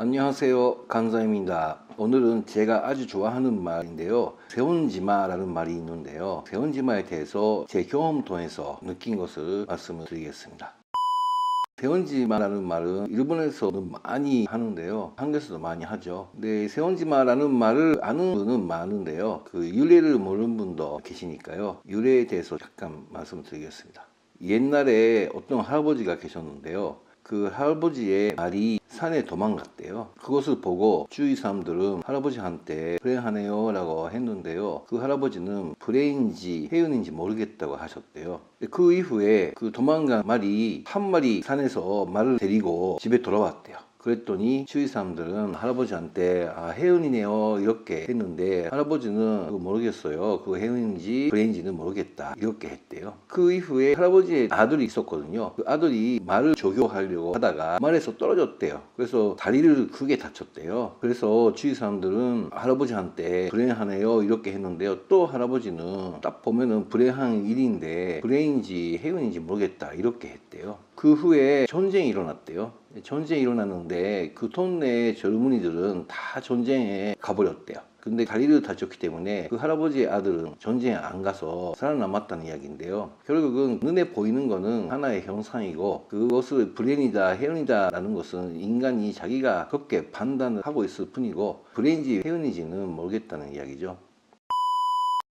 안녕하세요, 간사입니다. 오늘은 제가 아주 좋아하는 말인데요, 세운지마라는 말이 있는데요, 세운지마에 대해서 제 경험 통해서 느낀 것을 말씀을 드리겠습니다. 세운지마라는 말은 일본에서는 많이 하는데요, 한국에서도 많이 하죠. 근데 세운지마라는 말을 아는 분은 많은데요, 그 유래를 모르는 분도 계시니까요, 유래에 대해서 잠깐 말씀을 드리겠습니다. 옛날에 어떤 할아버지가 계셨는데요, 그 할아버지의 말이 산에 도망갔대요. 그것을 보고 주위 사람들은 할아버지한테 불행하네요 라고 했는데요, 그 할아버지는 불행인지 해운인지 모르겠다고 하셨대요. 그 이후에 그 도망간 말이 한 마리 산에서 말을 데리고 집에 돌아왔대요. 그랬더니 주위 사람들은 할아버지한테 해운이네요 이렇게 했는데, 할아버지는 그거 모르겠어요, 그거 해운인지 불행인지는 모르겠다 이렇게 했대요. 그 이후에 할아버지의 아들이 있었거든요. 그 아들이 말을 조교하려고 하다가 말에서 떨어졌대요. 그래서 다리를 크게 다쳤대요. 그래서 주위 사람들은 할아버지한테 불행하네요 이렇게 했는데요, 또 할아버지는 딱 보면은 불행한 일인데 불행인지 해운인지 모르겠다 이렇게 했대요. 그 후에 전쟁이 일어났대요. 전쟁이 일어났는데 그 동네 젊은이들은 다 전쟁에 가버렸대요. 근데 다리를 다쳤기 때문에 그 할아버지의 아들은 전쟁에 안 가서 살아남았다는 이야기인데요, 결국은 눈에 보이는 거는 하나의 형상이고, 그것을 불행이다 해운이다 라는 것은 인간이 자기가 그렇게 판단을 하고 있을 뿐이고, 불행인지 해운인지는 모르겠다는 이야기죠.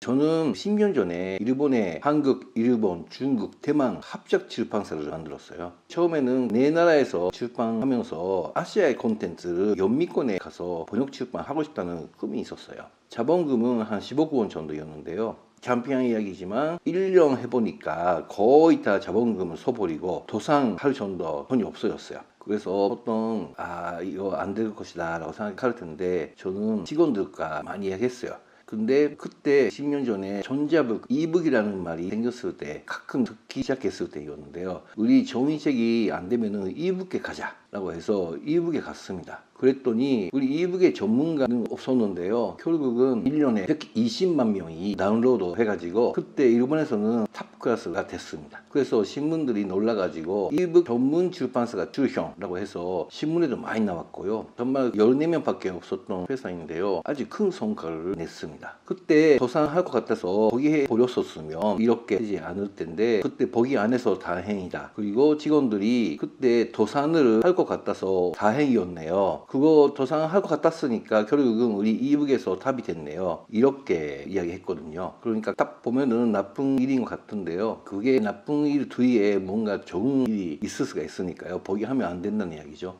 저는 10년 전에 일본에 한국, 일본, 중국, 대만 합작 출판사를 만들었어요. 처음에는 내 나라에서 출판하면서 아시아의 콘텐츠를 연미권에 가서 번역 출판하고 싶다는 꿈이 있었어요. 자본금은 한 15억 원 정도였는데요, 잠피한 이야기지만 1년 해보니까 거의 다 자본금을 써버리고 도산할 정도 돈이 없어졌어요. 그래서 보통 이거 안 될 것이다 라고 생각할 텐데, 저는 직원들과 많이 이야기했어요. 근데 그때 10년 전에 전자북, 이북이라는 말이 생겼을 때 가끔 듣기 시작했을 때였는데요, 우리 정의책이 안 되면은 이북에 가자 라고 해서 이북에 갔습니다. 그랬더니 우리 이북의 전문가는 없었는데요, 결국은 1년에 120만 명이 다운로드 해가지고 그때 일본에서는 탑 클래스가 됐습니다. 그래서 신문들이 놀라가지고 이북 전문 출판사가 출형라고 해서 신문에도 많이 나왔고요, 정말 14명밖에 없었던 회사인데요, 아주 큰 성과를 냈습니다. 그때 도산할 것 같아서 거기에 버렸었으면 이렇게 되지 않을 텐데, 그때 거기 안에서 다행이다. 그리고 직원들이 그때 도산을 할 것 같아서 다행이었네요. 그거 도산할 것 같았으니까 결국은 우리 이북에서 답이 됐네요 이렇게 이야기했거든요. 그러니까 딱 보면은 나쁜 일인 것 같은데요, 그게 나쁜 일 뒤에 뭔가 좋은 일이 있을 수가 있으니까요, 포기하면 안 된다는 이야기죠.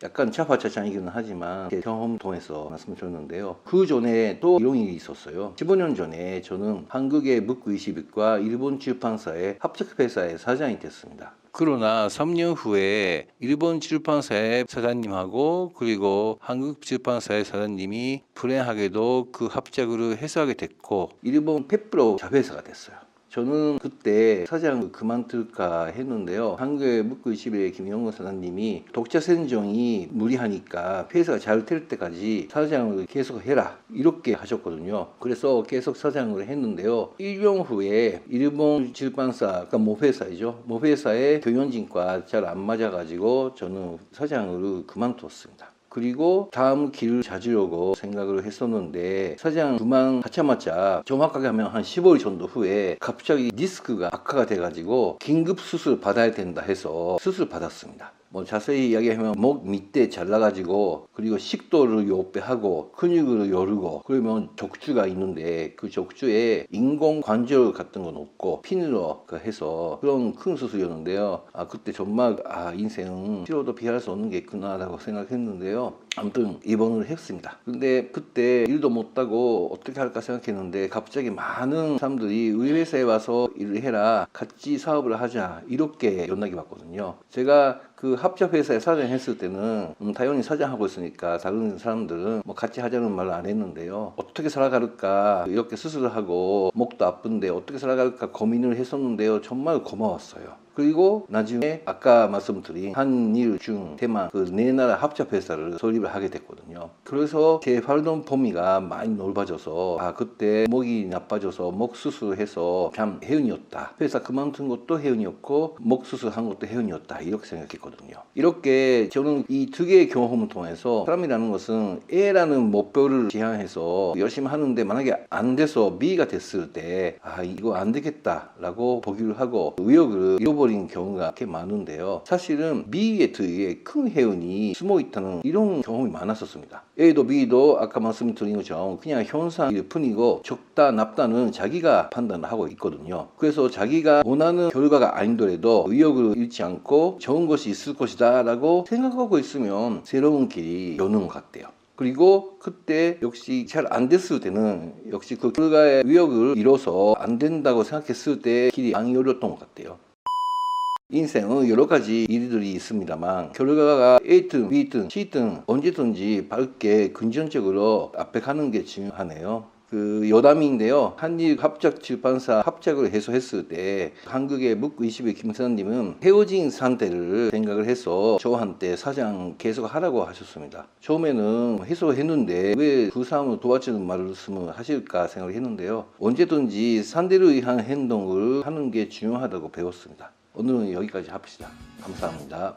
약간 차파차찬이기는 하지만 제 경험 통해서 말씀을 드렸는데요, 그 전에 또 이런 일이 있었어요. 15년 전에 저는 한국의 북21과 일본 출판사의 합작회사의 사장이 됐습니다. 그러나 3년 후에 일본 출판사의 사장님하고 그리고 한국 출판사의 사장님이 불행하게도 그 합작을 해소하게 됐고 일본 페프로 자회사가 됐어요. 저는 그때 사장을 그만둘까 했는데요, 한국의 묵고21의 김영건 사장님이 독자 선정이 무리하니까 회사가 잘 될 때까지 사장을 계속 해라 이렇게 하셨거든요. 그래서 계속 사장을 했는데요, 1년 후에 일본 출판사, 그러니까 모회사이죠, 모회사의 경영진과 잘 안 맞아가지고 저는 사장을 그만뒀습니다. 그리고 다음 길을 찾으려고 생각을 했었는데, 사장 그만하자마자 정확하게 하면 한 15일 정도 후에 갑자기 디스크가 악화가 돼가지고 긴급 수술 받아야 된다 해서 수술 받았습니다. 뭐 자세히 이야기하면 목 밑에 잘라가지고 그리고 식도를 요배하고 근육을 요르고, 그러면 족주가 있는데 그 족주에 인공관절 같은 건 없고 핀으로 해서 그런 큰 수술이었는데요, 그때 정말 인생은 치료도 피할 수 없는 게 있구나 라고 생각했는데요, 아무튼 입원을 했습니다. 근데 그때 일도 못하고 어떻게 할까 생각했는데 갑자기 많은 사람들이 우리 회사에 와서 일을 해라, 같이 사업을 하자 이렇게 연락이 왔거든요. 제가 그 합작회사에 사장 했을 때는 당연히 사장하고 있으니까 다른 사람들은 뭐 같이 하자는 말을 안 했는데요, 어떻게 살아갈까, 이렇게 수술을 하고 목도 아픈데 어떻게 살아갈까 고민을 했었는데요, 정말 고마웠어요. 그리고 나중에 아까 말씀드린 한일 중 대만 그 네 나라 합작회사를 설립을 하게 됐거든요. 그래서 제 활동 범위가 많이 넓어져서 그때 목이 나빠져서 목 수술해서 참 해운이었다. 회사 그만둔 것도 해운이었고 목 수술한 것도 해운이었다. 이렇게 생각했거든요. 이렇게 저는 이 두 개의 경험을 통해서 사람이라는 것은 A라는 목표를 지향해서 열심히 하는데 만약에 안 돼서 B가 됐을 때 이거 안 되겠다 라고 포기를 하고 의욕을 잃어버린 경우가 꽤 많은데요. 사실은 B의 뒤에 큰 해운이 숨어 있다는 이런 경험이 많았었습니다. A도 B도 아까 말씀드린 것처럼 그냥 현상일 뿐이고 적다 납다는 자기가 판단을 하고 있거든요. 그래서 자기가 원하는 결과가 아니더라도 의욕을 잃지 않고 좋은 것이 있을 것이다 라고 생각하고 있으면 새로운 길이 여는 것 같아요. 그리고 그때 역시 잘 안 됐을 때는 역시 그 결과의 의욕을 잃어서 안 된다고 생각했을 때 길이 많이 열렸던 것 같아요. 인생은 여러 가지 일들이 있습니다만 결과가 A든 B든 C든 언제든지 밝게 긍정적으로 앞에 가는 게 중요하네요. 그 여담인데요. 한일 합작 출판사 합작을 해서 했을 때 한국의 묵21 김사님은 헤어진 상태를 생각을 해서 저한테 사장 계속 하라고 하셨습니다. 처음에는 해소했는데 왜 그 사람을 도와주는 말씀을 하실까 생각을 했는데요. 언제든지 상대를 위한 행동을 하는 게 중요하다고 배웠습니다. 오늘은 여기까지 합시다. 감사합니다.